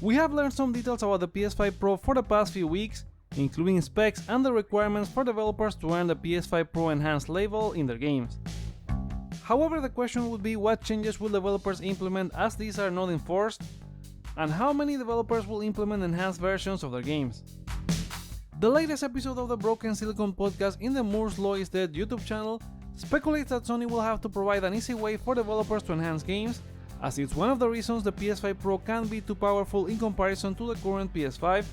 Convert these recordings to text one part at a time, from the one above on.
We have learned some details about the PS5 Pro for the past few weeks, including specs and the requirements for developers to earn the PS5 Pro Enhanced label in their games. However, the question would be what changes will developers implement as these are not enforced, and how many developers will implement enhanced versions of their games. The latest episode of the Broken Silicon podcast in the Moore's Law is Dead YouTube channel speculates that Sony will have to provide an easy way for developers to enhance games, as it's one of the reasons the PS5 Pro can be too powerful in comparison to the current PS5,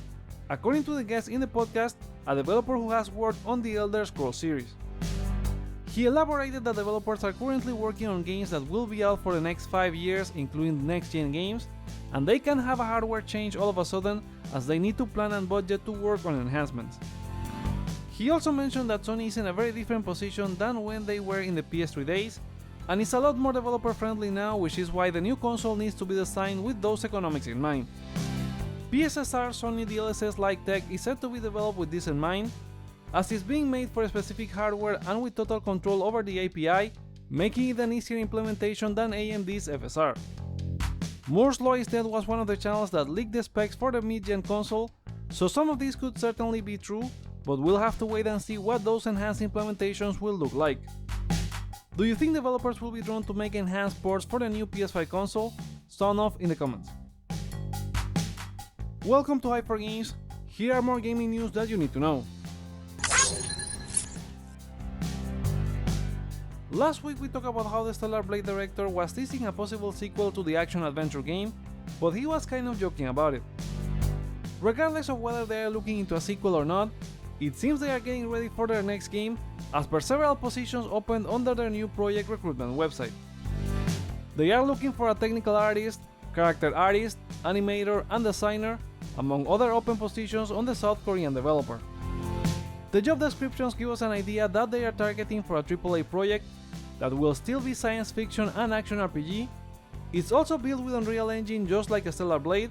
according to the guest in the podcast, a developer who has worked on the Elder Scrolls series. He elaborated that developers are currently working on games that will be out for the next 5 years, including next-gen games, and they can have a hardware change all of a sudden as they need to plan and budget to work on enhancements. He also mentioned that Sony is in a very different position than when they were in the PS3 days, and is a lot more developer friendly now, which is why the new console needs to be designed with those economics in mind. PSSR Sony DLSS-like tech is said to be developed with this in mind, as it's being made for a specific hardware and with total control over the API, making it an easier implementation than AMD's FSR. Moore's Law instead was one of the channels that leaked the specs for the mid-gen console, so some of these could certainly be true, but we'll have to wait and see what those enhanced implementations will look like. Do you think developers will be drawn to make enhanced ports for the new PS5 console? Sound off in the comments. Welcome to Hype for Games. Here are more gaming news that you need to know. Last week we talked about how the Stellar Blade director was teasing a possible sequel to the action-adventure game, but he was kind of joking about it. Regardless of whether they are looking into a sequel or not, it seems they are getting ready for their next game, as per several positions opened under their new project recruitment website. They are looking for a technical artist, character artist, animator and designer, among other open positions on the South Korean developer. The job descriptions give us an idea that they are targeting for a AAA project that will still be science fiction and action RPG. It's also built with Unreal Engine just like a Stellar Blade,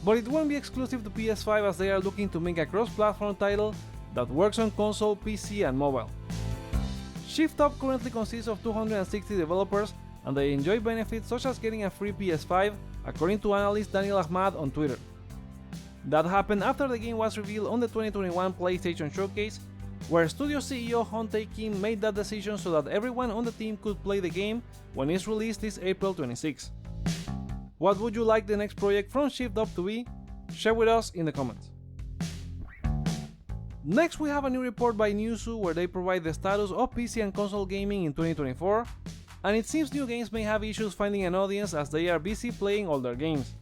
but it won't be exclusive to PS5 as they are looking to make a cross-platform title that works on console, PC and mobile. Shift Up currently consists of 260 developers and they enjoy benefits such as getting a free PS5, according to analyst Daniel Ahmad on Twitter. That happened after the game was revealed on the 2021 PlayStation Showcase, where studio CEO Hon-tae Kim made that decision so that everyone on the team could play the game when it's released this April 26. What would you like the next project from Shift Up to be? Share with us in the comments. Next we have a new report by Newzoo where they provide the status of PC and console gaming in 2024, and it seems new games may have issues finding an audience as they are busy playing older games.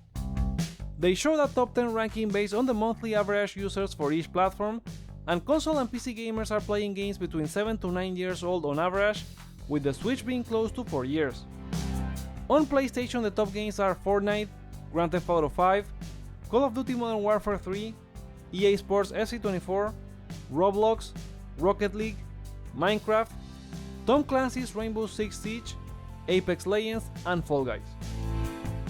They showed a top 10 ranking based on the monthly average users for each platform, and console and PC gamers are playing games between 7 to 9 years old on average, with the Switch being close to 4 years. On PlayStation the top games are Fortnite, Grand Theft Auto 5, Call of Duty Modern Warfare 3, EA Sports FC24, Roblox, Rocket League, Minecraft, Tom Clancy's Rainbow Six Siege, Apex Legends and Fall Guys.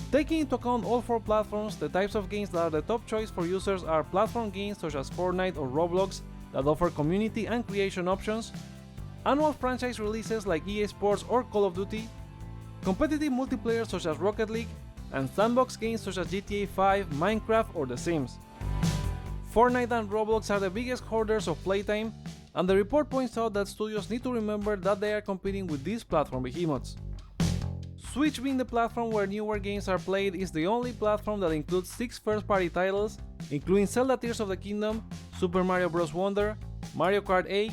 Taking into account all 4 platforms, the types of games that are the top choice for users are platform games such as Fortnite or Roblox that offer community and creation options, annual franchise releases like EA Sports or Call of Duty, competitive multiplayer such as Rocket League, and sandbox games such as GTA 5, Minecraft or The Sims. Fortnite and Roblox are the biggest hoarders of playtime, and the report points out that studios need to remember that they are competing with these platform behemoths. Switch being the platform where newer games are played is the only platform that includes 6 first-party titles, including Zelda Tears of the Kingdom, Super Mario Bros. Wonder, Mario Kart 8,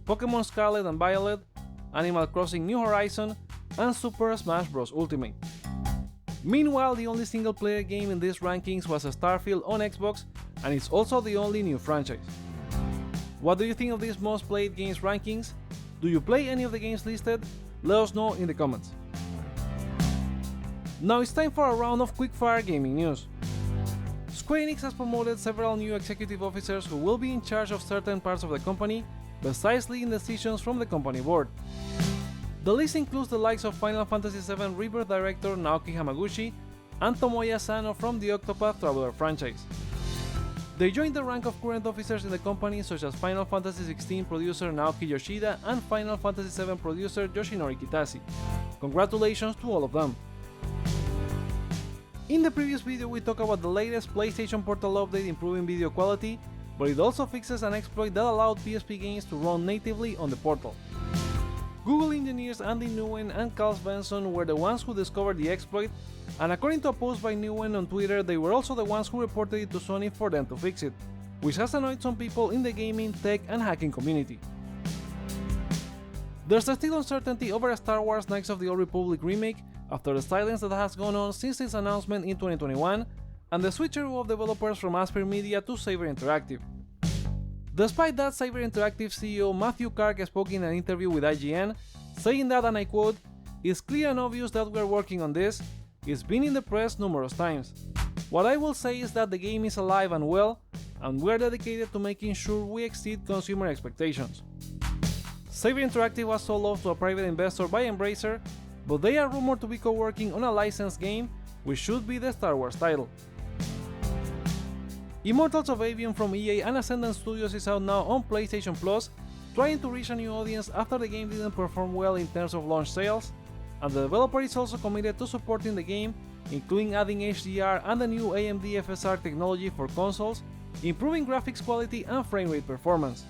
Pokémon Scarlet and Violet, Animal Crossing New Horizon, and Super Smash Bros. Ultimate. Meanwhile, the only single-player game in these rankings was Starfield on Xbox, and it's also the only new franchise. What do you think of these most played games rankings? Do you play any of the games listed? Let us know in the comments. Now it's time for a round of quickfire gaming news. Square Enix has promoted several new executive officers who will be in charge of certain parts of the company, besides leading decisions from the company board. The list includes the likes of Final Fantasy VII Rebirth director Naoki Hamaguchi and Tomoya Sano from the Octopath Traveler franchise. They joined the rank of current officers in the company such as Final Fantasy XVI producer Naoki Yoshida and Final Fantasy VII producer Yoshinori Kitase. Congratulations to all of them. In the previous video we talked about the latest PlayStation Portal update improving video quality, but it also fixes an exploit that allowed PSP games to run natively on the Portal. Google engineers Andy Nguyen and Carl Svensson were the ones who discovered the exploit, and according to a post by Nguyen on Twitter, they were also the ones who reported it to Sony for them to fix it, which has annoyed some people in the gaming, tech and hacking community. There's still uncertainty over a Star Wars Knights of the Old Republic remake after the silence that has gone on since its announcement in 2021 and the switcheroo of developers from Aspyr Media to Saber Interactive. Despite that, Saber Interactive CEO Matthew Kark spoke in an interview with IGN, saying that, and I quote, "It's clear and obvious that we're working on this, it's been in the press numerous times. What I will say is that the game is alive and well, and we're dedicated to making sure we exceed consumer expectations." Saber Interactive was sold off to a private investor by Embracer, but they are rumored to be co-working on a licensed game, which should be the Star Wars title. Immortals of Aveum from EA and Ascendant Studios is out now on PlayStation Plus, trying to reach a new audience after the game didn't perform well in terms of launch sales, and the developer is also committed to supporting the game, including adding HDR and the new AMD FSR technology for consoles, improving graphics quality and frame rate performance.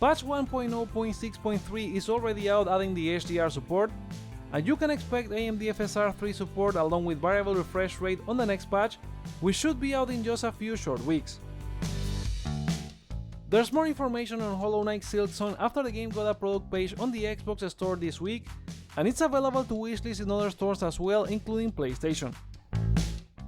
Patch 1.0.6.3 is already out adding the HDR support, and you can expect AMD FSR 3 support along with variable refresh rate on the next patch, which should be out in just a few short weeks. There's more information on Hollow Knight Silksong after the game got a product page on the Xbox store this week, and it's available to wishlist in other stores as well, including PlayStation.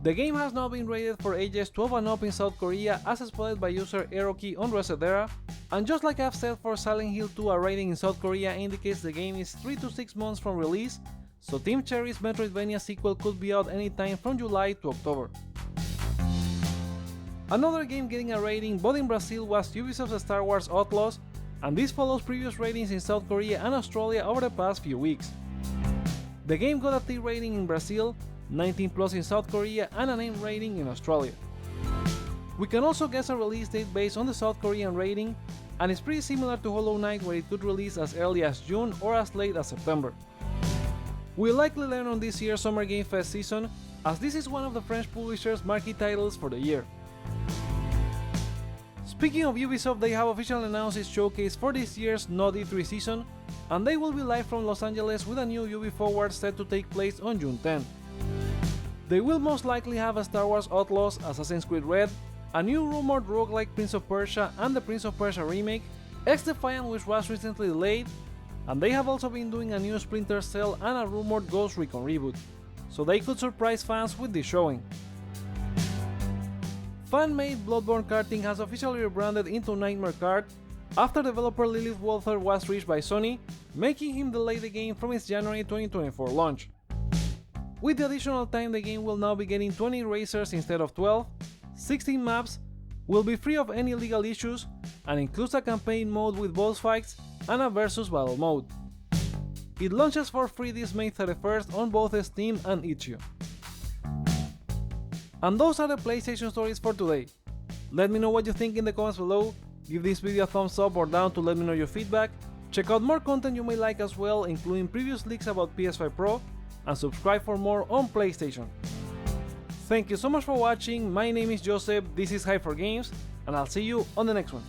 The game has now been rated for ages 12 and up in South Korea as spotted by user Eroki on Resetera, and just like I've said for Silent Hill 2, a rating in South Korea indicates the game is 3 to 6 months from release, so Team Cherry's Metroidvania sequel could be out anytime from July to October. Another game getting a rating but in Brazil was Ubisoft's Star Wars Outlaws, and this follows previous ratings in South Korea and Australia over the past few weeks. The game got a T rating in Brazil, 19+ in South Korea and an M rating in Australia. We can also guess a release date based on the South Korean rating, and it's pretty similar to Hollow Knight where it could release as early as June or as late as September. We'll likely learn on this year's Summer Game Fest season, as this is one of the French publishers' marquee titles for the year. Speaking of Ubisoft, they have officially announced its showcase for this year's Not E3 season, and they will be live from Los Angeles with a new Ubi Forward set to take place on June 10. They will most likely have a Star Wars Outlaws, Assassin's Creed Red, a new rumored roguelike Prince of Persia and the Prince of Persia remake, X-Defiant which was recently delayed, and they have also been doing a new Splinter Cell and a rumored Ghost Recon reboot, so they could surprise fans with this showing. Fan-made Bloodborne Karting has officially rebranded into Nightmare Kart after developer Lilith Walther was reached by Sony, making him delay the game from its January 2024 launch. With the additional time, the game will now be getting 20 racers instead of 12, 16 maps, will be free of any legal issues, and includes a campaign mode with boss fights and a versus battle mode. It launches for free this May 31st on both Steam and itch.io. And those are the PlayStation stories for today. Let me know what you think in the comments below, give this video a thumbs up or down to let me know your feedback, check out more content you may like as well, including previous leaks about PS5 Pro, and subscribe for more on PlayStation. Thank you so much for watching, my name is Joseph, this is Hype4Games, and I'll see you on the next one.